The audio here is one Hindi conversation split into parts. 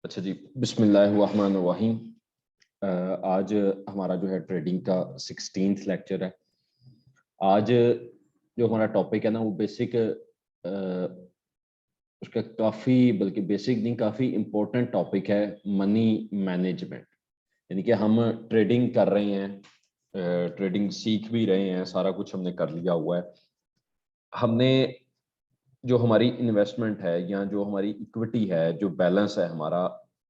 अच्छा जी, बिस्मिल्लाहिर्रहमानिर्रहीम। आज हमारा जो है ट्रेडिंग का 16th लेक्चर है। आज जो हमारा टॉपिक है ना वो बेसिक उसका काफ़ी बल्कि बेसिक नहीं काफ़ी इम्पोर्टेंट टॉपिक है, मनी मैनेजमेंट। यानी कि हम ट्रेडिंग कर रहे हैं, ट्रेडिंग सीख भी रहे हैं, सारा कुछ हमने कर लिया हुआ है। हमने जो हमारी इन्वेस्टमेंट है या जो हमारी इक्विटी है, जो बैलेंस है हमारा,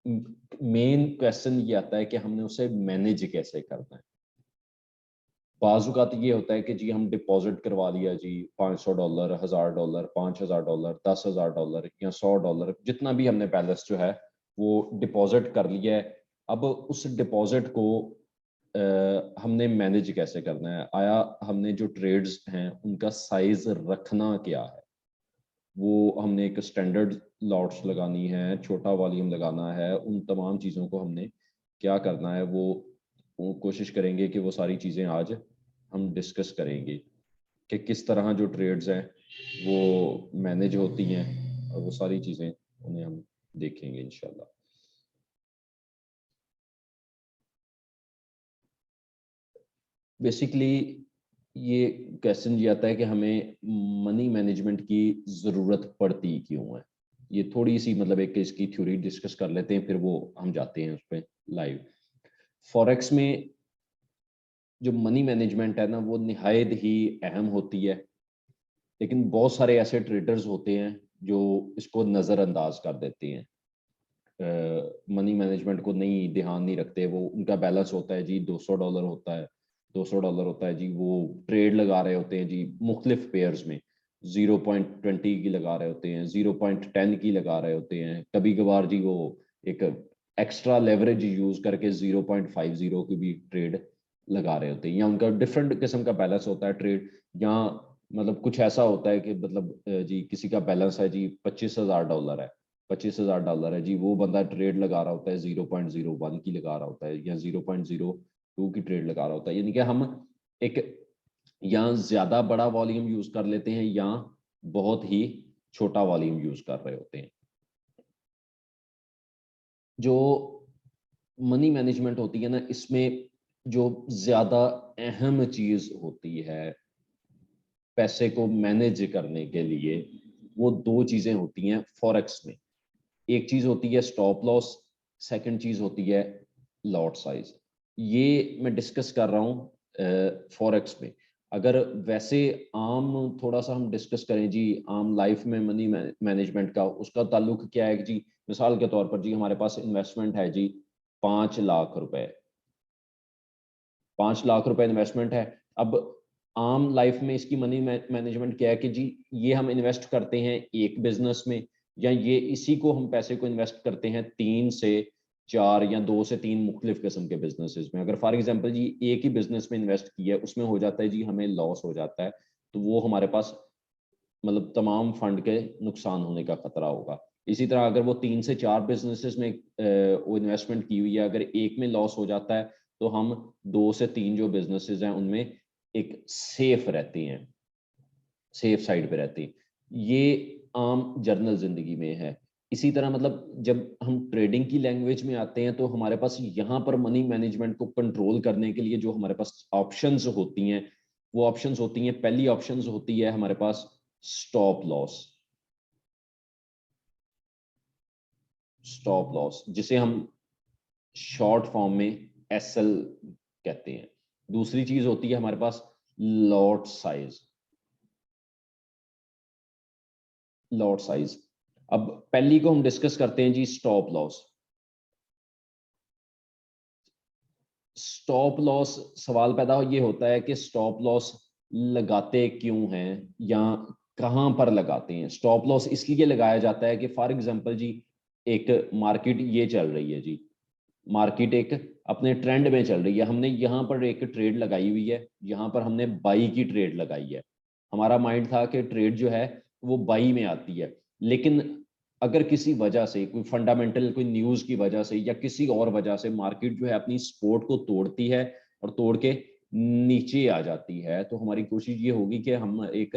मेन क्वेश्चन ये आता है कि हमने उसे मैनेज कैसे करना है। बाज़ ये होता है कि जी हम डिपॉजिट करवा दिया जी, $500, $1000, $5000, $10,000 या $100, जितना भी हमने बैलेंस जो है वो डिपॉजिट कर लिया है। अब उस डिपॉजिट को हमने मैनेज कैसे करना है, आया हमने जो ट्रेड्स हैं उनका साइज रखना क्या है, वो हमने एक स्टैंडर्ड लॉट्स लगानी है, छोटा वॉल्यूम लगाना है, उन तमाम चीज़ों को हमने क्या करना है वो कोशिश करेंगे कि वो सारी चीज़ें आज हम डिस्कस करेंगे कि किस तरह जो ट्रेड्स हैं वो मैनेज होती हैं, और वो सारी चीज़ें उन्हें हम देखेंगे इंशाल्लाह। बेसिकली ये क्वेश्चन ये आता है कि हमें मनी मैनेजमेंट की ज़रूरत पड़ती क्यों है। ये थोड़ी सी मतलब एक इसकी थ्योरी डिस्कस कर लेते हैं, फिर वो हम जाते हैं उस पर लाइव। फॉरेक्स में जो मनी मैनेजमेंट है ना वो निहायत ही अहम होती है, लेकिन बहुत सारे ऐसे ट्रेडर्स होते हैं जो इसको नज़रअंदाज कर देते हैं, मनी मैनेजमेंट को नहीं ध्यान नहीं रखते। वो उनका बैलेंस होता है जी $200 होता है, $200 होता है जी, वो ट्रेड लगा रहे होते हैं जी मुख्तलिफ पेयर्स में, 0.20 की लगा रहे होते हैं, 0.10 की लगा रहे होते हैं, कभी कभार जी वो एक एक्स्ट्रा लेवरेज यूज करके 0.50 की भी ट्रेड लगा रहे होते हैं, या उनका डिफरेंट किस्म का बैलेंस होता है ट्रेड। या मतलब कुछ ऐसा होता है कि मतलब जी किसी का बैलेंस है जी $25,000 है, $25,000 है जी, वो बंदा ट्रेड लगा रहा होता है 0.01 की लगा रहा होता है, या 0.02 की ट्रेड लगा रहा होता है। यानी कि हम एक या ज्यादा बड़ा वॉल्यूम यूज कर लेते हैं या बहुत ही छोटा वॉल्यूम यूज कर रहे होते हैं। जो मनी मैनेजमेंट होती है ना, इसमें जो ज्यादा अहम चीज होती है पैसे को मैनेज करने के लिए, वो दो चीजें होती हैं फॉरेक्स में। एक चीज होती है स्टॉप लॉस, सेकंड चीज होती है लॉट साइज। ये मैं डिस्कस कर रहा हूँ फॉरेक्स में। अगर वैसे आम थोड़ा सा हम डिस्कस करें जी, आम लाइफ में मनी मैनेजमेंट का उसका ताल्लुक क्या है जी, मिसाल के तौर पर जी हमारे पास इन्वेस्टमेंट है जी 5 लाख रुपए, 5 लाख रुपए इन्वेस्टमेंट है। अब आम लाइफ में इसकी मनी मैनेजमेंट क्या है कि जी ये हम इन्वेस्ट करते हैं एक बिजनेस में, या ये इसी को हम पैसे को इन्वेस्ट करते हैं 3 से 4 या 2 से 3 मुख्तलिफ किस्म के बिजनेसेस में। अगर फॉर एग्जांपल जी एक ही बिजनेस में इन्वेस्ट किया है, उसमें हो जाता है जी हमें लॉस हो जाता है, तो वो हमारे पास मतलब तमाम फंड के नुकसान होने का खतरा होगा। इसी तरह अगर वो 3 से 4 बिजनेसेस में वो इन्वेस्टमेंट की हुई है, अगर एक में लॉस हो जाता है तो हम 2 से 3 जो बिजनेसेस हैं उनमें एक सेफ रहते हैं, सेफ साइड पे रहते हैं। ये आम जर्नल जिंदगी में है। इसी तरह मतलब जब हम ट्रेडिंग की लैंग्वेज में आते हैं तो हमारे पास यहाँ पर मनी मैनेजमेंट को कंट्रोल करने के लिए जो हमारे पास ऑप्शंस होती हैं, वो ऑप्शंस होती हैं, पहली ऑप्शंस होती है हमारे पास स्टॉप लॉस। स्टॉप लॉस जिसे हम शॉर्ट फॉर्म में एसएल कहते हैं। दूसरी चीज होती है हमारे पास लॉट साइज। Lot size. अब पहली को हम डिस्कस करते हैं जी स्टॉप लॉस। स्टॉप लॉस सवाल पैदा ये होता है कि स्टॉप लॉस लगाते क्यों हैं या कहां पर लगाते हैं। स्टॉप लॉस इसलिए लगाया जाता है कि फॉर एग्जांपल जी एक मार्केट ये चल रही है जी, मार्केट एक अपने ट्रेंड में चल रही है, हमने यहाँ पर एक ट्रेड लगाई हुई है, यहाँ पर हमने बाई की ट्रेड लगाई है। हमारा माइंड था कि ट्रेड जो है वो बाई में आती है, लेकिन अगर किसी वजह से कोई फंडामेंटल कोई न्यूज की वजह से या किसी और वजह से मार्केट जो है अपनी सपोर्ट को तोड़ती है और तोड़ के नीचे आ जाती है, तो हमारी कोशिश ये होगी कि हम एक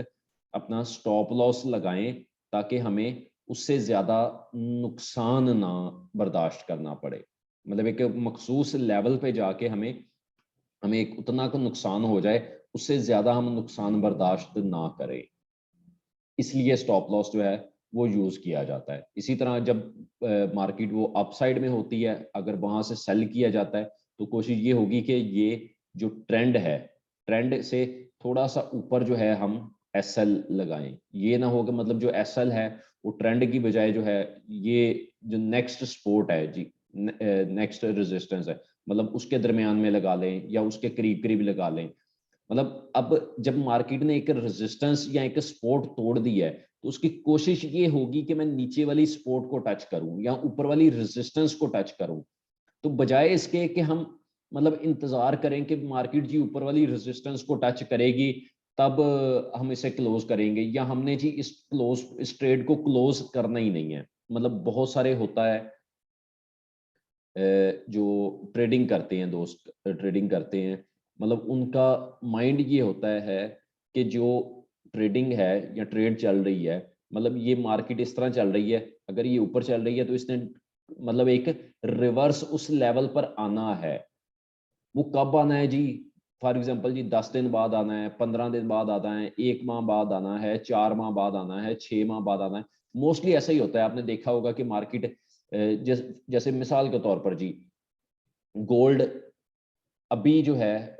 अपना स्टॉप लॉस लगाएं ताकि हमें उससे ज्यादा नुकसान ना बर्दाश्त करना पड़े। मतलब एक मखसूस लेवल पे जाके हमें हमें एक उतना को नुकसान हो जाए, उससे ज्यादा हम नुकसान बर्दाश्त ना करें, इसलिए स्टॉप लॉस जो है वो यूज किया जाता है। इसी तरह जब मार्केट वो अपसाइड में होती है, अगर वहां से सेल किया जाता है तो कोशिश ये होगी कि ये जो ट्रेंड है, ट्रेंड से थोड़ा सा ऊपर जो है हम एसएल लगाएं। ये ना हो कि मतलब जो एसएल है वो ट्रेंड की बजाय जो है ये जो नेक्स्ट सपोर्ट है जी, नेक्स्ट रेजिस्टेंस है, मतलब उसके दरमियान में लगा लें या उसके करीब करीब लगा लें। मतलब अब जब मार्केट ने एक रेजिस्टेंस या एक सपोर्ट तोड़ दी है तो उसकी कोशिश ये होगी कि मैं नीचे वाली सपोर्ट को टच करूं या ऊपर वाली रेजिस्टेंस को टच करूं। तो बजाय इसके कि हम मतलब इंतजार करें कि मार्केट जी ऊपर वाली रेजिस्टेंस को टच करेगी तब हम इसे क्लोज करेंगे, या हमने जी इस ट्रेड को क्लोज करना ही नहीं है। मतलब बहुत सारे होता है जो ट्रेडिंग करते हैं, दोस्त ट्रेडिंग करते हैं, मतलब उनका माइंड ये होता है कि जो ट्रेडिंग है या ट्रेड चल रही है, मतलब ये मार्केट इस तरह चल रही है, अगर ये ऊपर चल रही है तो इसने मतलब एक रिवर्स उस लेवल पर आना है। वो कब आना है जी? फॉर एग्जांपल जी 10 दिन बाद आना है, 15 दिन बाद आना है, 1 माह बाद आना है, 4 माह बाद आना है, 6 माह बाद आना है। मोस्टली ऐसा ही होता है। आपने देखा होगा कि मार्केट जैसे मिसाल के तौर पर जी गोल्ड अभी जो है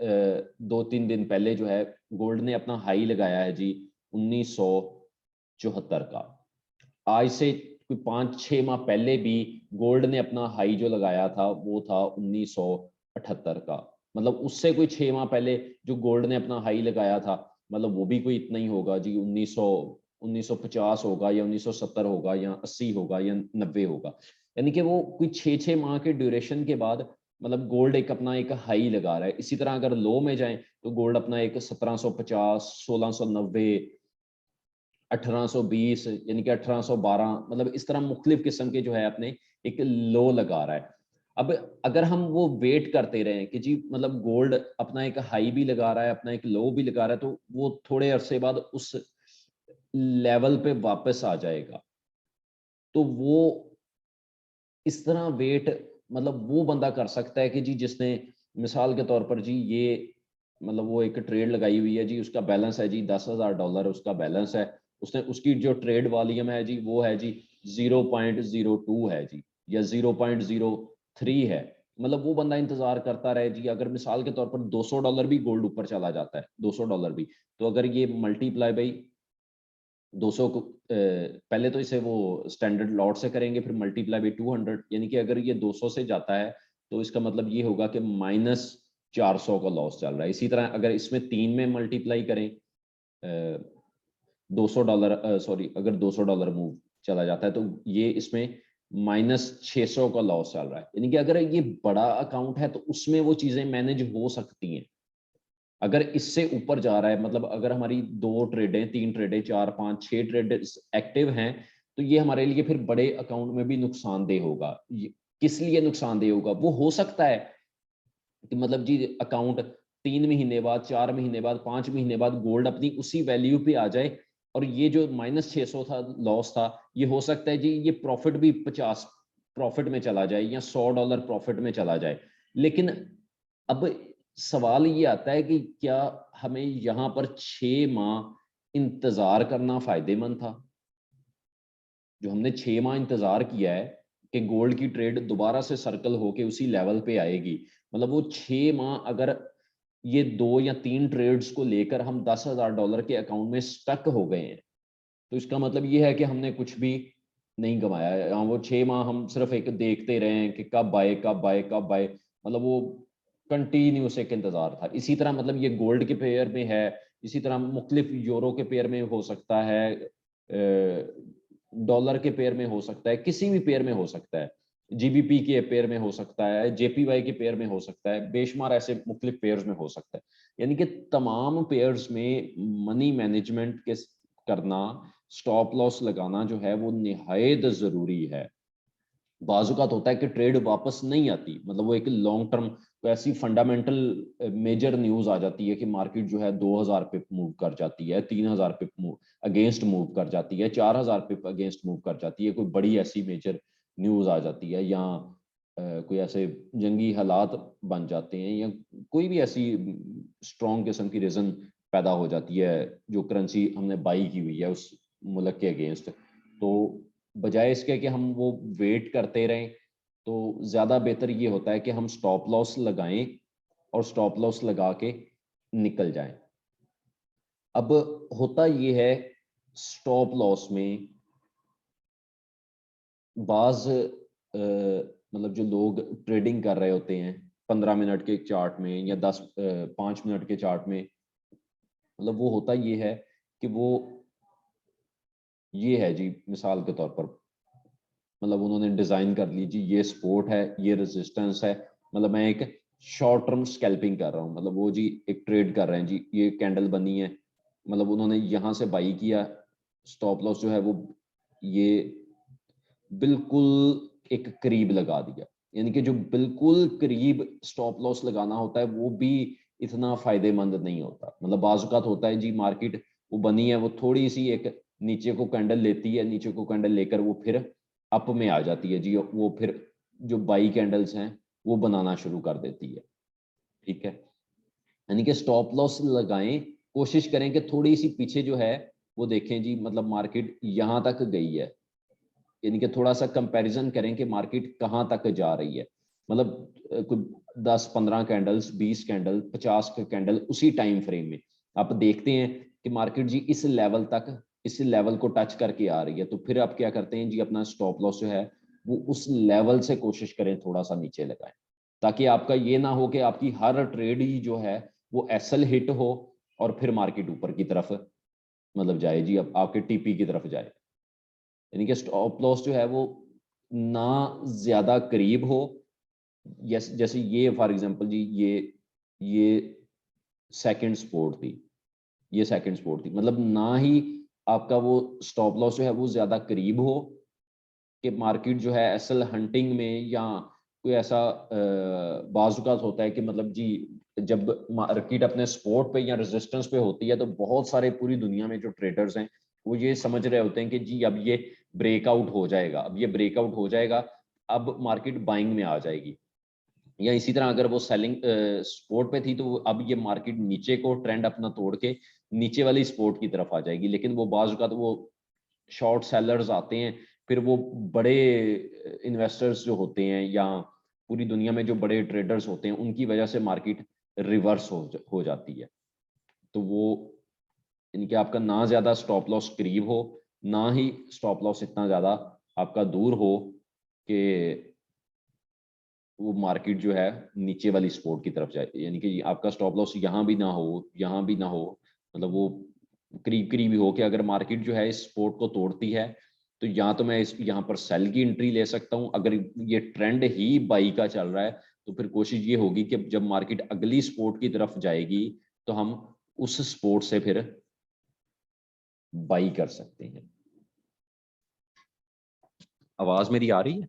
2-3 दिन पहले जो है गोल्ड ने अपना हाई लगाया है जी 1974 का। आज से कोई 5-6 माह पहले भी गोल्ड ने अपना हाई जो लगाया था वो था 1978 का। मतलब उससे कोई 6 माह पहले जो गोल्ड ने अपना हाई लगाया था, मतलब वो भी कोई इतना ही होगा जी 1950 होगा या 1970 होगा या 80 होगा या 90 होगा। यानी कि वो कोई 6-6 माह के ड्यूरेशन के बाद मतलब गोल्ड एक अपना एक हाई लगा रहा है। इसी तरह अगर लो में जाएं तो गोल्ड अपना एक 1750, 1690, 1820 यानी कि 1812, मतलब इस तरह मुख्तलिफ किस्म के जो है अपने एक लो लगा रहा है। अब अगर हम वो वेट करते रहे कि जी मतलब गोल्ड अपना एक हाई भी लगा रहा है, अपना एक लो भी लगा रहा है, तो वो थोड़े अरसे बाद उस लेवल पे वापस आ जाएगा। तो वो इस तरह वेट मतलब वो बंदा कर सकता है कि जी जिसने मिसाल के तौर पर जी ये मतलब वो एक ट्रेड लगाई हुई है जी, उसका बैलेंस है जी $10,000 उसका बैलेंस है, उसने उसकी जो ट्रेड वॉल्यूम है जी वो है जी 0.02 है जी या 0.03 है। मतलब वो बंदा इंतजार करता रहे जी, अगर मिसाल के तौर पर $200 भी गोल्ड ऊपर चला जाता है, $200 भी, तो अगर ये मल्टीप्लाई बाई 200 को पहले तो इसे वो स्टैंडर्ड लॉट से करेंगे, फिर मल्टीप्लाई बाई 200, यानी कि अगर ये 200 से जाता है तो इसका मतलब ये होगा कि -400 का लॉस चल रहा है। इसी तरह अगर इसमें 3 में मल्टीप्लाई करें, $200 सॉरी, अगर $200 मूव चला जाता है तो ये इसमें -600 का लॉस चल रहा है। यानी कि अगर ये बड़ा अकाउंट है तो उसमें वो चीजें मैनेज हो सकती हैं। अगर इससे ऊपर जा रहा है, मतलब अगर हमारी 2 ट्रेडें, 3 ट्रेडें, 4, 5, 6 ट्रेड एक्टिव हैं, तो ये हमारे लिए फिर बड़े अकाउंट में भी नुकसानदेह होगा। किस लिए नुकसानदेह होगा? वो हो सकता है कि मतलब जी अकाउंट 3 महीने बाद, 4 महीने बाद, 5 महीने बाद गोल्ड अपनी उसी वैल्यू पे आ जाए और ये जो -600 था लॉस था, ये हो सकता है जी ये प्रॉफिट भी 50 प्रॉफिट में चला जाए या $100 प्रॉफिट में चला जाए। लेकिन अब सवाल ये आता है कि क्या हमें यहाँ पर 6 माह इंतजार करना फायदेमंद था? जो हमने 6 माह इंतजार किया है कि गोल्ड की ट्रेड दोबारा से सर्कल होके उसी लेवल पे आएगी, मतलब वो 6 माह अगर ये 2 या 3 ट्रेड्स को लेकर हम $10,000 के अकाउंट में स्टक हो गए हैं, तो इसका मतलब ये है कि हमने कुछ भी नहीं कमाया है। वो 6 माह हम सिर्फ एक देखते रहे हैं कि कब आए कब आए कब आए, मतलब वो कंटिन्यूस एक इंतजार था। इसी तरह मतलब ये गोल्ड के पेयर में है, इसी तरह मुख्तलिफ यूरो के पेयर में हो सकता है, डॉलर के पेयर में हो सकता है, किसी भी पेयर में हो सकता है, जीबीपी के पेयर में हो सकता है, जेपीवाई के पेयर में हो सकता है, बेशुमार ऐसे मुख्तलिफ पेयर्स में हो सकता है। यानी कि तमाम पेयर्स में मनी मैनेजमेंट के करना, स्टॉप लॉस लगाना जो है वो निहायत जरूरी है। बाज़ औक़ात होता है कि ट्रेड वापस नहीं आती, मतलब वो एक लॉन्ग टर्म ऐसी फंडामेंटल मेजर न्यूज़ आ जाती है कि मार्केट जो है 2000 पिप मूव कर जाती है, 3000 पिप मूव अगेंस्ट मूव कर जाती है, 4000 पिप अगेंस्ट मूव कर जाती है, कोई बड़ी ऐसी मेजर न्यूज़ आ जाती है, या कोई ऐसे जंगी हालात बन जाते हैं, या कोई भी ऐसी स्ट्रॉन्ग किस्म की रीज़न पैदा हो जाती है जो करेंसी हमने बाई की हुई है उस मुल्क के अगेंस्ट, तो बजाय इसके कि हम वो वेट करते रहें, तो ज़्यादा बेहतर ये होता है कि हम स्टॉप लॉस लगाएं और स्टॉप लॉस लगा के निकल जाएं। अब होता ये है स्टॉप लॉस में बाज मतलब जो लोग ट्रेडिंग कर रहे होते हैं 15 मिनट के चार्ट में या 5 मिनट के चार्ट में, मतलब वो होता ये है कि वो ये है जी, मिसाल के तौर पर मतलब उन्होंने डिजाइन कर ली जी, ये सपोर्ट है, ये रेजिस्टेंस है, मतलब मैं एक शॉर्ट टर्म स्कैल्पिंग कर रहा हूँ, मतलब वो जी एक ट्रेड कर रहे हैं जी, ये कैंडल बनी है, मतलब उन्होंने यहाँ से बाई किया, स्टॉप लॉस जो है वो ये बिल्कुल एक करीब लगा दिया, यानी कि जो बिल्कुल करीब स्टॉप लॉस लगाना होता है वो भी इतना फायदेमंद नहीं होता, मतलब बाज़ औक़ात होता है जी मार्केट वो बनी है, वो थोड़ी सी एक नीचे को कैंडल लेती है, नीचे को कैंडल लेकर वो फिर अप में आ जाती है जी, वो फिर जो बाई कैंडल्स हैं वो बनाना शुरू कर देती है, ठीक है। यानी कि स्टॉप लॉस लगाएं, कोशिश करें कि थोड़ी सी पीछे जो है वो देखें जी, मतलब मार्केट यहाँ तक गई है, यानी कि थोड़ा सा कंपैरिजन करें कि मार्केट कहाँ तक जा रही है, मतलब कुछ 10-15 कैंडल्स, 20 कैंडल, 50 कैंडल उसी टाइम फ्रेम में आप देखते हैं कि मार्केट जी इस लेवल तक, इस लेवल को टच करके आ रही है, तो फिर आप क्या करते हैं जी, अपना स्टॉप लॉस जो है वो उस लेवल से कोशिश करें थोड़ा सा नीचे लगाएं, ताकि आपका ये ना हो कि आपकी हर ट्रेड ही जो है वो एसएल हिट हो और फिर मार्केट ऊपर की तरफ मतलब जाए जी, अब आपके टीपी की तरफ जाए, यानी कि स्टॉप लॉस जो है वो ना ज्यादा करीब हो, जैसे ये फॉर एग्जांपल जी, ये सेकंड सपोर्ट थी, ये सेकंड सपोर्ट थी, मतलब ना ही आपका वो स्टॉप लॉस जो है वो ज्यादा करीब हो कि मार्केट जो है एसएल हंटिंग में, या कोई ऐसा बाज़ औक़ात होता है कि मतलब जी जब मार्केट अपने सपोर्ट पे या रेजिस्टेंस पे होती है तो बहुत सारे पूरी दुनिया में जो ट्रेडर्स हैं वो ये समझ रहे होते हैं कि जी अब ये ब्रेकआउट हो जाएगा, अब ये ब्रेकआउट हो जाएगा, अब मार्केट बाइंग में आ जाएगी, या इसी तरह अगर वो सेलिंग सपोर्ट पे थी तो अब ये मार्केट नीचे को ट्रेंड अपना तोड़ के नीचे वाली सपोर्ट की तरफ आ जाएगी, लेकिन वो बाज़ औक़ात वो शॉर्ट सेलर्स आते हैं, फिर वो बड़े इन्वेस्टर्स जो होते हैं या पूरी दुनिया में जो बड़े ट्रेडर्स होते हैं उनकी वजह से मार्केट रिवर्स हो जाती है, तो वो इनके आपका ना ज्यादा स्टॉप लॉस करीब हो, ना ही स्टॉप लॉस इतना ज्यादा आपका दूर हो कि वो मार्केट जो है नीचे वाली सपोर्ट की तरफ जाए, यानी कि आपका स्टॉप लॉस यहाँ भी ना हो, यहाँ भी ना हो, मतलब वो करीब करीब ही हो कि अगर मार्केट जो है इस सपोर्ट को तोड़ती है तो या तो मैं इस यहाँ पर सेल की एंट्री ले सकता हूँ, अगर ये ट्रेंड ही बाई का चल रहा है तो फिर कोशिश ये होगी कि जब मार्केट अगली सपोर्ट की तरफ जाएगी तो हम उस सपोर्ट से फिर बाई कर सकते हैं। आवाज मेरी आ रही है?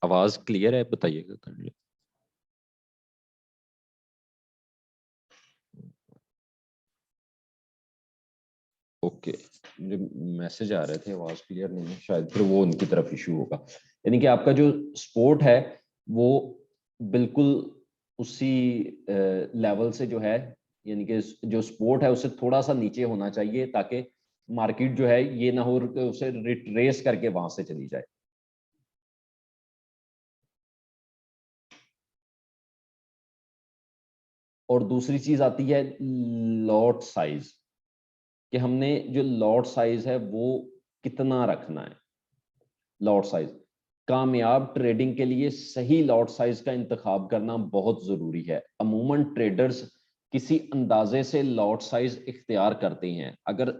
आवाज क्लियर है, बताइएगा काइंडली। ओके, मुझे मैसेज आ रहे थे, आवाज क्लियर नहीं है शायद, फिर वो उनकी तरफ इशू होगा, यानी कि आपका जो सपोर्ट है वो बिल्कुल उसी लेवल से जो है, यानी कि जो सपोर्ट है उससे थोड़ा सा नीचे होना चाहिए ताकि मार्केट जो है ये ना हो उसे रिट्रेस करके वहां से चली जाए। और दूसरी चीज आती है लॉट साइज, कि हमने जो लॉट साइज है वो कितना रखना है। लॉट साइज, कामयाब ट्रेडिंग के लिए सही लॉट साइज का इंतखाब करना बहुत जरूरी है। अमूमन ट्रेडर्स किसी अंदाजे से लॉट साइज इख्तियार करते हैं, अगर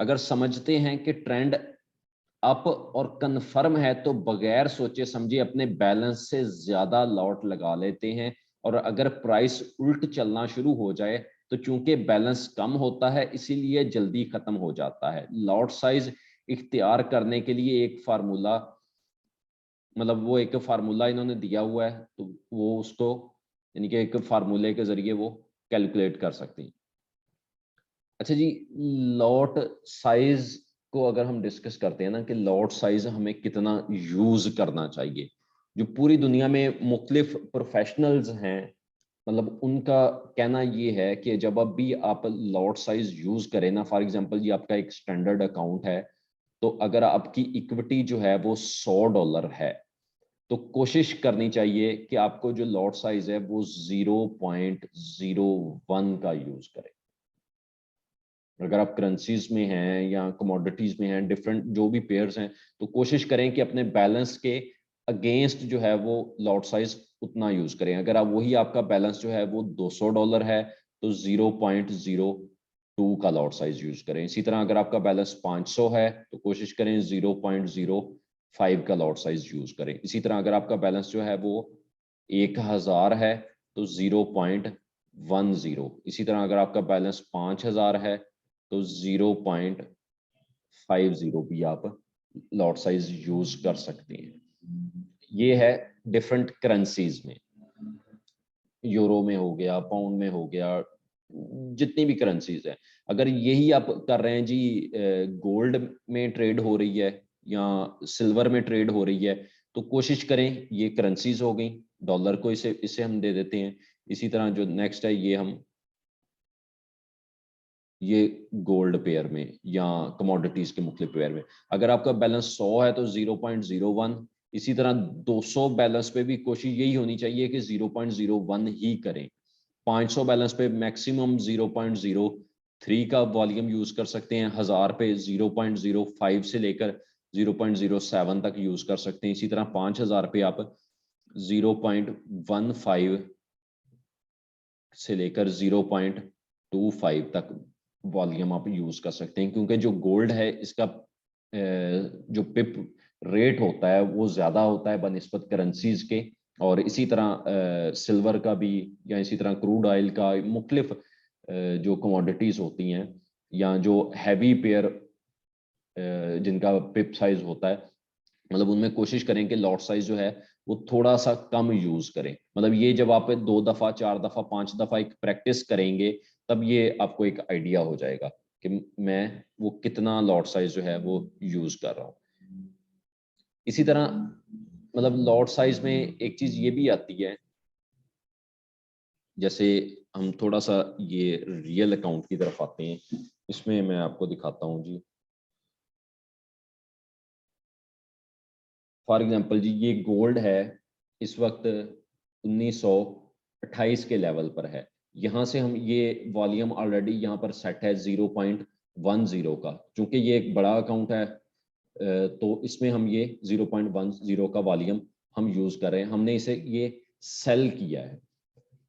अगर समझते हैं कि ट्रेंड अप और कंफर्म है तो बगैर सोचे समझे अपने बैलेंस से ज्यादा लॉट लगा लेते हैं, और अगर प्राइस उल्ट चलना शुरू हो जाए तो चूंकि बैलेंस कम होता है इसीलिए जल्दी खत्म हो जाता है। लॉट साइज इख्तियार करने के लिए एक फार्मूला, मतलब वो एक फार्मूला इन्होंने दिया हुआ है, तो वो उसको यानी कि एक फार्मूले के जरिए वो कैलकुलेट कर सकते हैं। अच्छा जी, लॉट साइज को अगर हम डिस्कस करते हैं ना कि लॉट साइज हमें कितना यूज करना चाहिए, जो पूरी दुनिया में मुख्तलिफ प्रोफेशनल्स हैं, मतलब उनका कहना ये है कि जब अब भी आप लॉट साइज यूज करें ना, फॉर एग्जांपल जी आपका एक स्टैंडर्ड अकाउंट है, तो अगर आपकी इक्विटी जो है वो $100 है, तो कोशिश करनी चाहिए कि आपको जो लॉट साइज है वो 0.01 का यूज करें। अगर आप करेंसीज में हैं या कमोडिटीज में हैं, डिफरेंट जो भी पेयर्स हैं, तो कोशिश करें कि अपने बैलेंस के अगेंस्ट जो है वो लॉट साइज उतना यूज करें। अगर आप वही आपका बैलेंस जो है वो $200 है, तो 0.02 का लॉट साइज यूज करें। इसी तरह अगर आपका बैलेंस 500 है तो कोशिश करें 0.05 का लॉट साइज यूज करें। इसी तरह अगर आपका बैलेंस जो है वो 1000 है तो 0.10। इसी तरह अगर आपका बैलेंस 5000 है तो 0.50 भी आप लॉट साइज यूज कर सकते हैं। ये है डिफरेंट करेंसीज में, यूरो में हो गया, पाउंड में हो गया, जितनी भी करेंसीज है। अगर यही आप कर रहे हैं जी, गोल्ड में ट्रेड हो रही है या सिल्वर में ट्रेड हो रही है, तो कोशिश करें, ये करेंसीज हो गई, डॉलर को इसे हम दे देते हैं। इसी तरह जो नेक्स्ट है ये गोल्ड पेयर में या कमोडिटीज के मुख्तलिफ पेयर में। अगर आपका बैलेंस 100 है तो 0.01। इसी तरह 200 बैलेंस पे भी कोशिश यही होनी चाहिए कि 0.01 ही करें। 500 बैलेंस पे मैक्सिमम 0.03 का वॉल्यूम यूज कर सकते हैं। 1000 पे 0.05 से लेकर 0.07 तक यूज कर सकते हैं। इसी तरह 5000 पे आप 0.15 से लेकर 0.25 तक वॉल्यूम आप यूज कर सकते हैं, क्योंकि जो गोल्ड है इसका जो पिप रेट होता है वो ज्यादा होता है बनिस्बत करेंसीज के। और इसी तरह सिल्वर का भी, या इसी तरह क्रूड ऑयल का, मुख्तलिफ जो कमोडिटीज होती हैं या जो हैवी पेयर जिनका पिप साइज होता है, मतलब उनमें कोशिश करें कि लॉट साइज जो है वो थोड़ा सा कम यूज करें। मतलब ये जब आप 2 दफा 4 दफा 5 दफा एक प्रैक्टिस करेंगे, तब ये आपको एक आइडिया हो जाएगा कि मैं वो कितना लॉट साइज जो है वो यूज कर रहा हूँ। इसी तरह मतलब लॉट साइज में एक चीज ये भी आती है, जैसे हम थोड़ा सा ये रियल अकाउंट की तरफ आते हैं, इसमें मैं आपको दिखाता हूँ जी। फॉर एग्जांपल जी, ये गोल्ड है, इस वक्त 1928 के लेवल पर है। यहाँ से हम ये वॉल्यूम ऑलरेडी यहाँ पर सेट है 0.10 का। चूंकि ये एक बड़ा अकाउंट है, तो इसमें हम ये 0.10 का वॉल्यूम हम यूज कर रहे हैं। हमने इसे ये सेल किया है।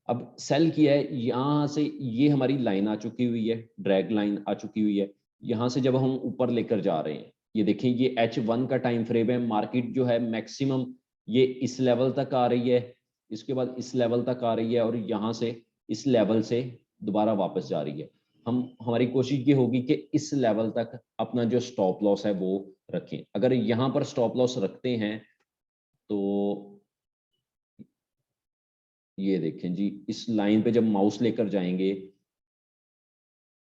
अब सेल किया है, यहाँ से ये हमारी लाइन आ चुकी हुई है, ड्रैग लाइन आ चुकी हुई है। यहाँ से जब हम ऊपर लेकर जा रहे हैं, ये देखिए ये H1 का टाइम फ्रेम है। मार्केट जो है मैक्सिमम ये इस लेवल तक आ रही है, इसके बाद इस लेवल तक आ रही है, और यहाँ से इस लेवल से दोबारा वापस जा रही है। हमारी कोशिश ये होगी कि इस लेवल तक अपना जो स्टॉप लॉस है वो रखें। अगर यहाँ पर स्टॉप लॉस रखते हैं तो ये देखें जी, इस लाइन पे जब माउस लेकर जाएंगे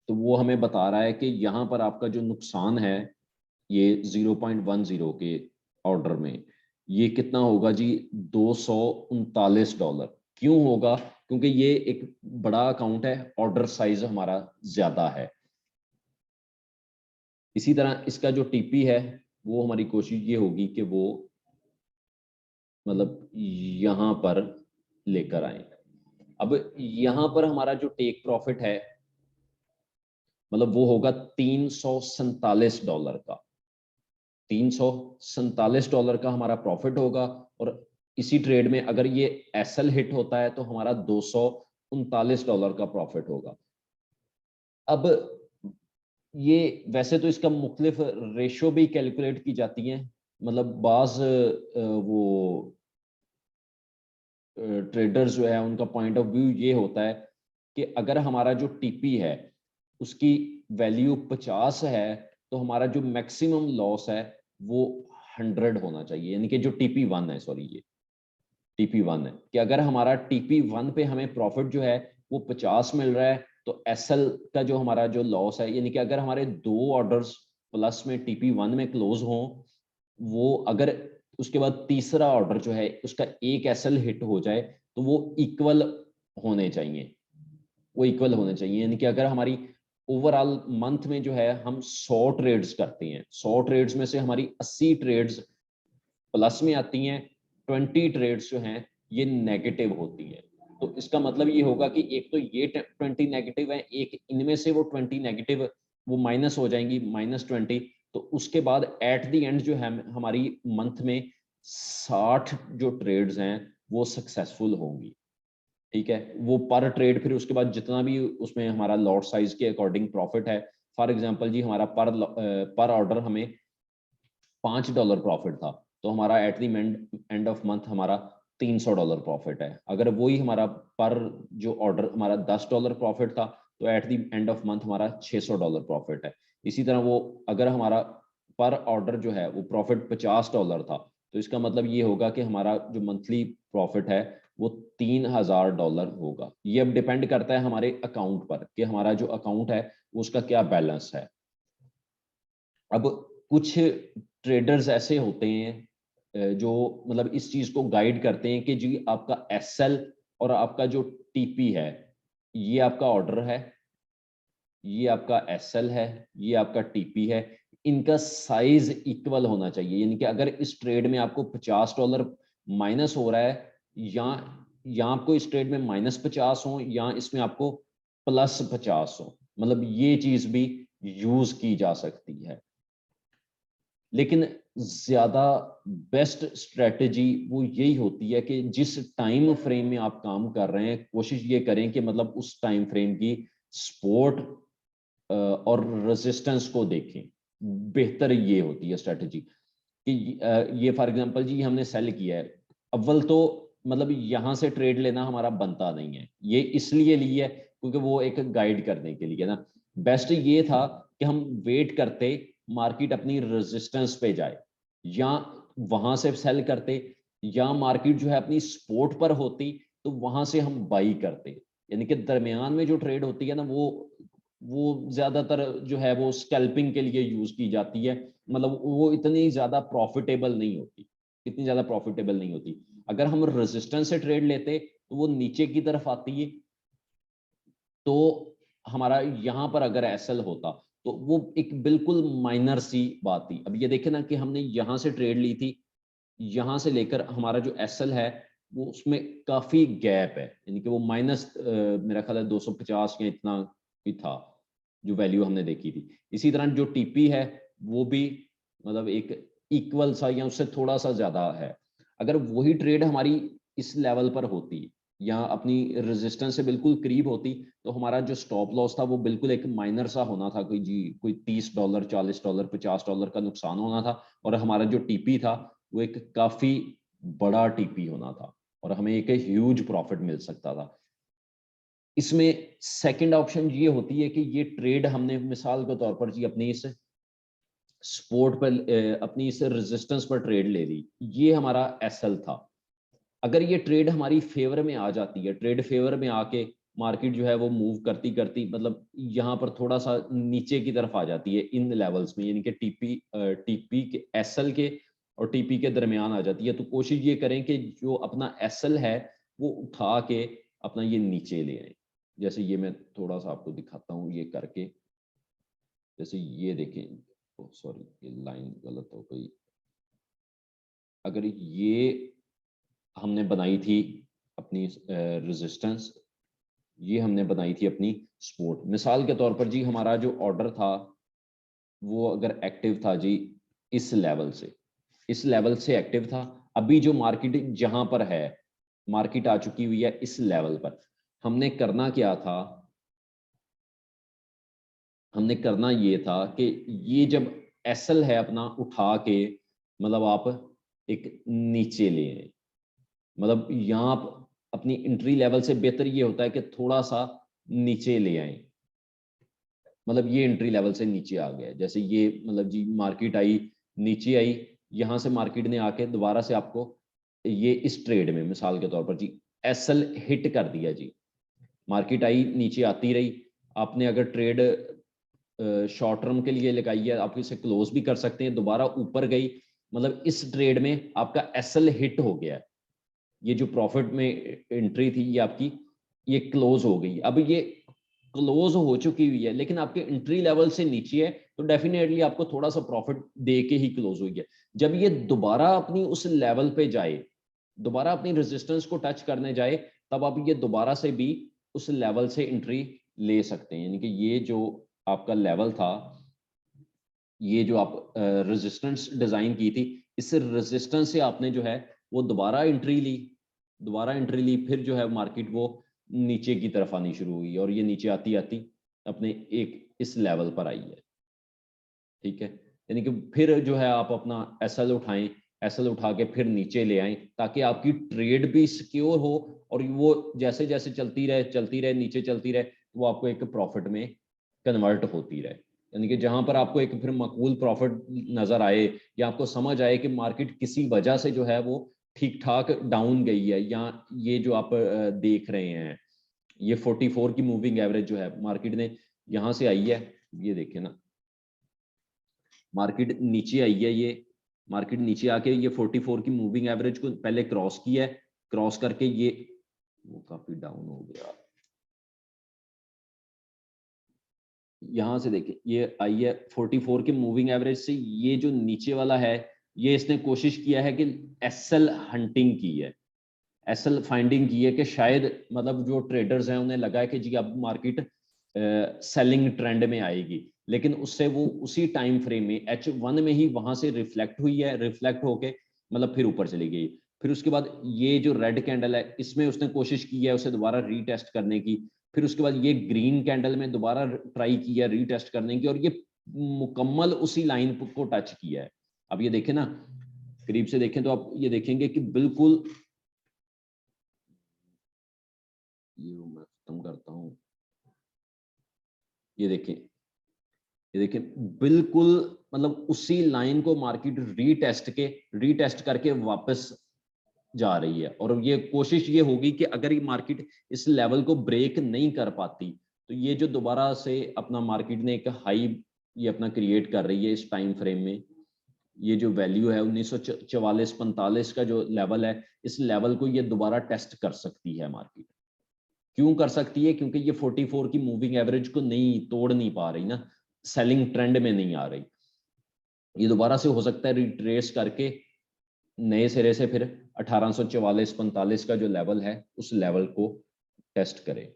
तो वो हमें बता रहा है कि यहाँ पर आपका जो नुकसान है ये 0.10 के ऑर्डर में, ये कितना होगा जी, $239। क्यों होगा? क्योंकि ये एक बड़ा अकाउंट है, ऑर्डर साइज हमारा ज्यादा है। इसी तरह इसका जो टीपी है वो हमारी कोशिश ये होगी कि वो मतलब यहाँ पर लेकर आए। अब यहाँ पर हमारा जो टेक प्रॉफिट है, मतलब वो होगा $347 का। $347 का हमारा प्रॉफिट होगा। और इसी ट्रेड में अगर ये एसएल हिट होता है तो हमारा $239 का प्रॉफिट होगा। अब ये वैसे तो इसका मुख्तलिफ रेशो भी कैलकुलेट की जाती हैं। मतलब बाज वो ट्रेडर्स जो है उनका पॉइंट ऑफ व्यू ये होता है कि अगर हमारा जो टीपी है उसकी वैल्यू 50 है तो हमारा जो मैक्सिमम लॉस है वो 100 होना चाहिए, यानी कि जो टीपी 1 है, सॉरी ये टीपी 1 है, कि अगर हमारा टीपी 1 पे हमें प्रॉफिट जो है वो 50 मिल रहा है तो एसएल का जो हमारा जो लॉस है, यानी कि अगर हमारे 2 ऑर्डर्स प्लस में टीपी 1 में क्लोज हों, वो अगर उसके बाद तीसरा ऑर्डर जो है उसका एक एसएल हिट हो जाए तो वो इक्वल होने चाहिए, वो इक्वल होने चाहिए। यानी कि अगर हमारी ओवरऑल मंथ में जो है हम 100 ट्रेड्स करते हैं, 100 ट्रेड्स में से हमारी 80 ट्रेड्स प्लस में आती हैं, 20 ट्रेड्स जो हैं ये नेगेटिव होती है। तो इसका मतलब ये होगा कि एक तो ये 20 नेगेटिव है, एक इनमें से वो 20 नेगेटिव वो माइनस हो जाएंगी -20, तो उसके बाद एट द एंड जो है हमारी मंथ में 60 जो ट्रेड्स हैं वो सक्सेसफुल होंगी। ठीक है, वो पर ट्रेड फिर उसके बाद जितना भी उसमें हमारा लॉट साइज के अकॉर्डिंग प्रॉफिट है, फॉर एग्जांपल जी हमारा पर ऑर्डर हमें $5 प्रॉफिट था, तो हमारा at the end of month हमारा $300 प्रॉफिट है। अगर वही हमारा पर जो ऑर्डर हमारा $10 प्रॉफिट था तो at the end of month हमारा $600 प्रॉफिट है। इसी तरह वो अगर हमारा पर ऑर्डर जो है वो प्रॉफिट $50 था तो इसका मतलब ये होगा कि हमारा जो मंथली प्रॉफिट है वो $3000 होगा। ये अब डिपेंड करता है हमारे अकाउंट पर कि हमारा जो अकाउंट है उसका क्या बैलेंस है। अब कुछ ट्रेडर्स ऐसे होते हैं जो मतलब इस चीज को गाइड करते हैं कि जी आपका एसएल और आपका जो टीपी है, ये आपका ऑर्डर है, ये आपका एसएल है, ये आपका टीपी है, इनका साइज इक्वल होना चाहिए। यानी कि अगर इस ट्रेड में आपको $50 माइनस हो रहा है या आपको इस ट्रेड में -50 हो या इसमें आपको +50 हो, मतलब ये चीज भी यूज की जा सकती है। लेकिन ज्यादा बेस्ट स्ट्रेटजी वो यही होती है कि जिस टाइम फ्रेम में आप काम कर रहे हैं कोशिश ये करें कि मतलब उस टाइम फ्रेम की सपोर्ट और रेजिस्टेंस को देखें। बेहतर ये होती है स्ट्रेटजी कि ये फॉर एग्जांपल जी हमने सेल किया है, अव्वल तो मतलब यहाँ से ट्रेड लेना हमारा बनता नहीं है, ये इसलिए लिया है क्योंकि वो एक गाइड करने के लिए ना। बेस्ट ये था कि हम वेट करते मार्केट अपनी रेजिस्टेंस पे जाए, या वहां से सेल करते, या मार्केट जो है अपनी सपोर्ट पर होती तो वहां से हम बाई करते। यानी कि दरमियान में जो ट्रेड होती है ना वो ज्यादातर जो है वो स्कैल्पिंग के लिए यूज की जाती है, मतलब वो इतनी ज्यादा प्रॉफिटेबल नहीं होती, इतनी ज्यादा प्रॉफिटेबल नहीं होती। अगर हम रेजिस्टेंस से ट्रेड लेते तो वो नीचे की तरफ आती है, तो हमारा यहाँ पर अगर एसएल होता तो वो एक बिल्कुल माइनर सी बात थी। अब ये देखे ना कि हमने यहाँ से ट्रेड ली थी, यहाँ से लेकर हमारा जो एसएल है वो उसमें काफी गैप है, यानी कि वो माइनस मेरा ख्याल है 250 या इतना ही था जो वैल्यू हमने देखी थी। इसी तरह जो टीपी है वो भी मतलब एक इक्वल सा या उससे थोड़ा सा ज्यादा है। अगर वही ट्रेड हमारी इस लेवल पर होती या अपनी रेजिस्टेंस से बिल्कुल करीब होती तो हमारा जो स्टॉप लॉस था वो बिल्कुल एक माइनर सा होना था, कोई जी कोई $30 $40 $50 का नुकसान होना था, और हमारा जो टीपी था वो एक काफी बड़ा टीपी होना था और हमें एक ह्यूज प्रॉफिट मिल सकता था। इसमें सेकंड ऑप्शन ये होती है कि ये ट्रेड हमने मिसाल के तौर पर जी अपनी इस सपोर्ट पर अपनी इस रेजिस्टेंस पर ट्रेड ले ली, ये हमारा एसएल था। अगर ये ट्रेड हमारी फेवर में आ जाती है, ट्रेड फेवर में आके मार्केट जो है वो मूव करती करती मतलब यहाँ पर थोड़ा सा नीचे की तरफ आ जाती है इन लेवल्स में, यानी कि टीपी के एसएल के और टीपी के दरमियान आ जाती है, तो कोशिश ये करें कि जो अपना एसएल है वो उठा के अपना ये नीचे ले आए। जैसे ये मैं थोड़ा सा आपको दिखाता हूँ ये करके, जैसे ये देखें, सॉरी ये लाइन गलत हो गई। अगर ये हमने बनाई थी अपनी रेजिस्टेंस, ये हमने बनाई थी अपनी सपोर्ट, मिसाल के तौर पर जी हमारा जो ऑर्डर था वो अगर एक्टिव था जी इस लेवल से, इस लेवल से एक्टिव था। अभी जो मार्केट जहां पर है, मार्केट आ चुकी हुई है इस लेवल पर, हमने करना क्या था, हमने करना ये था कि ये जब एसएल है अपना उठा के मतलब आप एक नीचे ले आए, मतलब यहाँ आप अपनी एंट्री लेवल से बेहतर ये होता है कि थोड़ा सा नीचे ले आए, मतलब ये एंट्री लेवल से नीचे आ गया, जैसे ये मतलब जी मार्केट आई, नीचे आई, यहाँ से मार्केट ने आके दोबारा से आपको ये इस ट्रेड में मिसाल के तौर पर जी एसएल हिट कर दिया जी, मार्केट आई नीचे आती रही, आपने अगर ट्रेड शॉर्ट टर्म के लिए लगाई है आप इसे क्लोज भी कर सकते हैं, दोबारा ऊपर गई, मतलब इस ट्रेड में आपका एसएल हिट हो गया, ये जो प्रॉफिट में एंट्री थी ये आपकी ये क्लोज हो गई। अब ये क्लोज हो चुकी हुई है लेकिन आपके एंट्री लेवल से नीचे है, तो डेफिनेटली आपको थोड़ा सा प्रॉफिट दे के ही क्लोज हुई है। जब ये दोबारा अपनी उस लेवल पे जाए, दोबारा अपनी रेजिस्टेंस को टच करने जाए, तब आप ये दोबारा से भी उस लेवल से एंट्री ले सकते हैं, यानी कि ये जो आपका लेवल था, ये जो आप रेजिस्टेंस डिजाइन की थी, इस रेजिस्टेंस से आपने जो है वो दोबारा एंट्री ली, दोबारा एंट्री ली, फिर जो है मार्केट वो नीचे की तरफ आनी शुरू हुई और ये नीचे आती आती अपने एक इस लेवल पर आई है, ठीक है। यानी कि फिर जो है आप अपना एसएल उठाएं, एसएल उठा के फिर नीचे ले आएं ताकि आपकी ट्रेड भी सिक्योर हो और वो जैसे जैसे चलती रहे नीचे चलती रहे, वो आपको एक प्रॉफिट में कन्वर्ट होती रहे, यानी कि जहां पर आपको एक फिर मकबूल प्रॉफिट नजर आए या आपको समझ आए कि मार्केट किसी वजह से जो है वो ठीक ठाक डाउन गई है, या ये जो आप देख रहे हैं ये 44 की मूविंग एवरेज जो है मार्केट ने यहां से आई है, ये देखिए ना मार्केट नीचे आई है, ये मार्केट नीचे आके ये 44 की मूविंग एवरेज को पहले क्रॉस किया है, क्रॉस करके ये वो काफी डाउन हो गया, यहां से देखिए ये आई है 44 के मूविंग एवरेज से, ये जो नीचे वाला है ये इसने कोशिश किया है कि एसएल हंटिंग की है, एसएल फाइंडिंग की है कि शायद मतलब जो ट्रेडर्स हैं उन्हें लगा है कि जी अब मार्केट सेलिंग ट्रेंड में आएगी, लेकिन उससे वो उसी टाइम फ्रेम में H1 में ही वहां से रिफ्लेक्ट हुई है, रिफ्लेक्ट होके मतलब फिर ऊपर चली गई, फिर उसके बाद ये जो रेड कैंडल है इसमें उसने कोशिश की है उसे दोबारा रीटेस्ट करने की, फिर उसके बाद ये ग्रीन कैंडल में दोबारा ट्राई किया रीटेस्ट करने की और ये मुकम्मल उसी लाइन को टच किया है। अब ये देखें ना करीब से देखें तो आप ये देखेंगे कि बिल्कुल, ये मैं खत्म करता हूं, ये देखें, ये देखिए बिल्कुल मतलब उसी लाइन को मार्केट रीटेस्ट करके वापस जा रही है, और ये कोशिश ये होगी कि अगर ये मार्केट इस लेवल को ब्रेक नहीं कर पाती तो ये जो दोबारा से अपना मार्केट ने एक हाई ये अपना क्रिएट कर रही है इस टाइम फ्रेम में, ये जो वैल्यू है 1944-45 का जो लेवल है, इस लेवल को ये दोबारा टेस्ट कर सकती है मार्केट। क्यों कर सकती है? क्योंकि ये 44 की मूविंग एवरेज को नहीं तोड़ नहीं पा रही ना, सेलिंग ट्रेंड में नहीं आ रही, ये दोबारा से हो सकता है रिट्रेस करके नए सिरे से फिर 1844-45 का जो लेवल है उस लेवल को टेस्ट करें।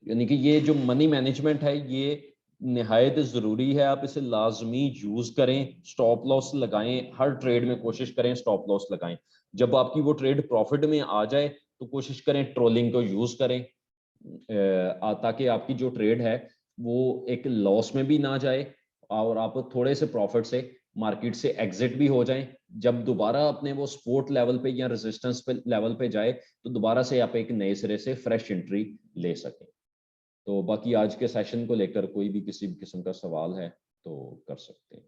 यानी कि ये जो मनी मैनेजमेंट है ये निहायत ज़रूरी है, आप इसे लाजमी यूज़ करें, स्टॉप लॉस लगाएं, हर ट्रेड में कोशिश करें स्टॉप लॉस लगाएं, जब आपकी वो ट्रेड प्रॉफिट में आ जाए तो कोशिश करें ट्रोलिंग को यूज़ करें ताकि आपकी जो ट्रेड है वो एक लॉस में भी ना जाए और आप थोड़े से प्रॉफिट से मार्केट से एग्जिट भी हो जाएं, जब दोबारा अपने वो सपोर्ट लेवल पे या रेजिस्टेंस पे लेवल पे जाए तो दोबारा से आप एक नए सिरे से फ्रेश एंट्री ले सकें। तो बाकी आज के सेशन को लेकर कोई भी किसी भी किस्म का सवाल है तो कर सकते हैं।